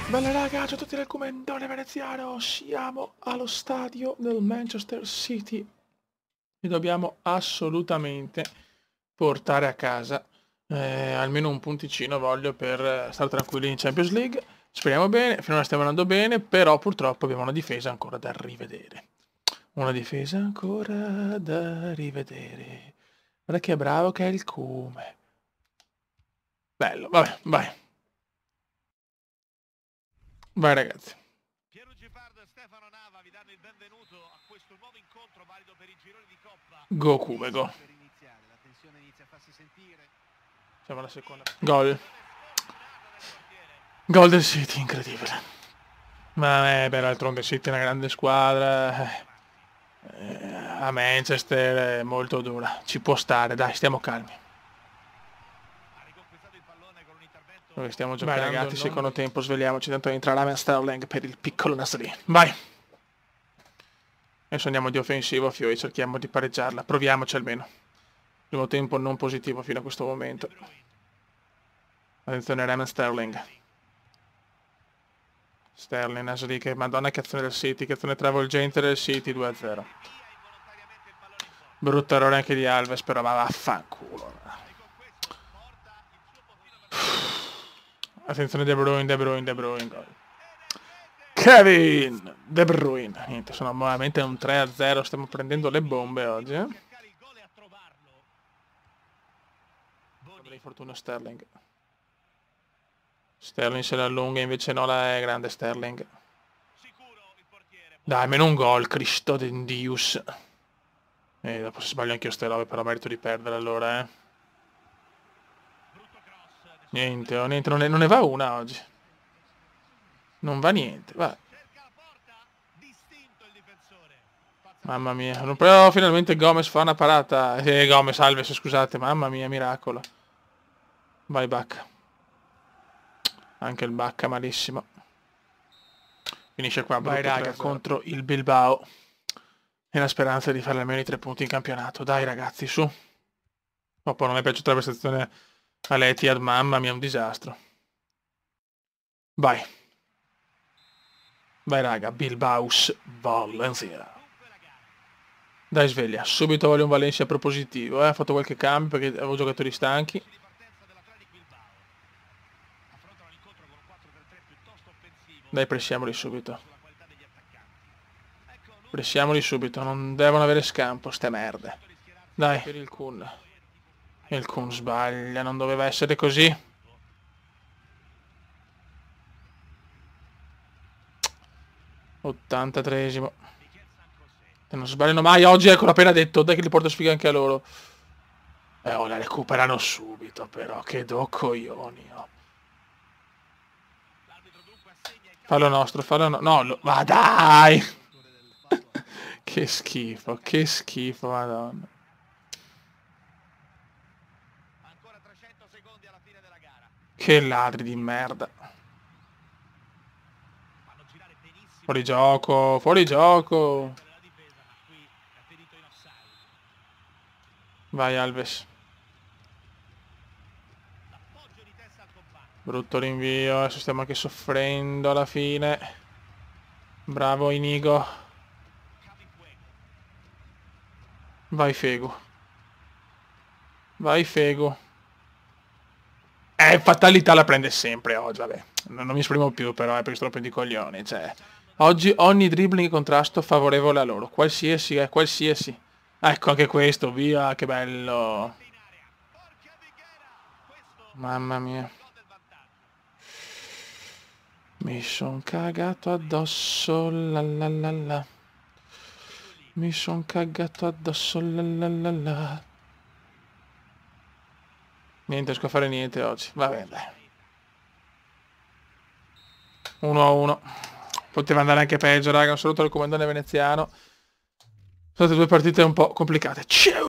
Bella raga, ciao a tutti dal Comendone Veneziano, siamo allo stadio del Manchester City e dobbiamo assolutamente portare a casa almeno un punticino voglio per stare tranquilli in Champions League. Speriamo bene, finora stiamo andando bene, però purtroppo abbiamo una difesa ancora da rivedere. Una difesa ancora da rivedere. Guarda che bravo che è il Come. Bello, vabbè, vai. Vai ragazzi. Pierluigi Pardo e Stefano Nava vi danno il benvenuto a questo nuovo incontro valido per i gironi di Coppa. Go Kumego. Per iniziare, la tensione inizia a farsi sentire. Siamo alla seconda. Gol. Gol del City, incredibile. Ma per d'altronde City è una grande squadra. A Manchester è molto dura. Ci può stare, dai, stiamo calmi. Ha riconquistato il pallone con un intervento. Noi stiamo giocando. Vai ragazzi, secondo tempo, svegliamoci. Tanto entra Raheem Sterling per il piccolo Nasri. Vai. Adesso andiamo di offensivo, Fiori, cerchiamo di pareggiarla. Proviamoci almeno. Primo tempo non positivo fino a questo momento. Attenzione Raheem Sterling. Sterling, Nasri, che madonna che azione del City, che azione travolgente del City, 2-0. Brutto errore anche di Alves, però ma vaffanculo. Attenzione De Bruyne, De Bruyne, De Bruyne. Gol. Kevin De Bruyne. Niente, sono veramente un 3-0, stiamo prendendo le bombe oggi, eh. Avrei fortuna Sterling. Sterling se la allunga, invece no, la è grande Sterling. Dai, almeno un gol, Cristo de Dius. E dopo se sbaglio anche io ste robe, però merito di perdere allora, eh. Niente, oh, niente, non ne va una oggi. Non va niente, va. Mamma mia, però finalmente Gomez fa una parata. Gomez, Alves, scusate, mamma mia, miracolo. Vai Bacca. Anche il Bacca malissimo. Finisce qua, vai raga, contro il Bilbao. E la speranza di fare almeno i 3 punti in campionato. Dai ragazzi, su. Dopo non mi è piaciuta la prestazione all'Etihad, mamma mia, un disastro. Vai. Vai raga, Bilbaus Valencia. Dai sveglia, subito voglio un Valencia propositivo, ha fatto qualche cambio perché avevo giocatori stanchi. Dai, pressiamoli subito. Pressiamoli subito, non devono avere scampo, ste merde. Dai, per il Kun. Il Kun sbaglia, non doveva essere così. '83esimo. E non sbagliano mai oggi, ecco, l'ho appena detto, dai che li porto sfiga anche a loro. Oh, la recuperano subito, però, che do coglioni, oh. Fallo nostro, fallo no, ma dai! Che schifo, madonna. Che ladri di merda. Fuori gioco, fuori gioco. Vai Alves. Brutto rinvio, adesso stiamo anche soffrendo alla fine. Bravo Inigo. Vai Fegu. Vai Fegu. Fatalità la prende sempre oggi, vabbè. Non mi esprimo più però, perché sto rompendo i coglioni, cioè. Oggi ogni dribbling in contrasto favorevole a loro. Qualsiasi, qualsiasi. Ecco anche questo, via, che bello. Mamma mia. Mi son cagato addosso, la la la la. Mi son cagato addosso, la la la la. Niente, riesco a fare niente oggi. Va bene, dai. 1-1. Poteva andare anche peggio, raga. Un saluto al comandante veneziano. Sono state 2 partite un po' complicate. Ciao!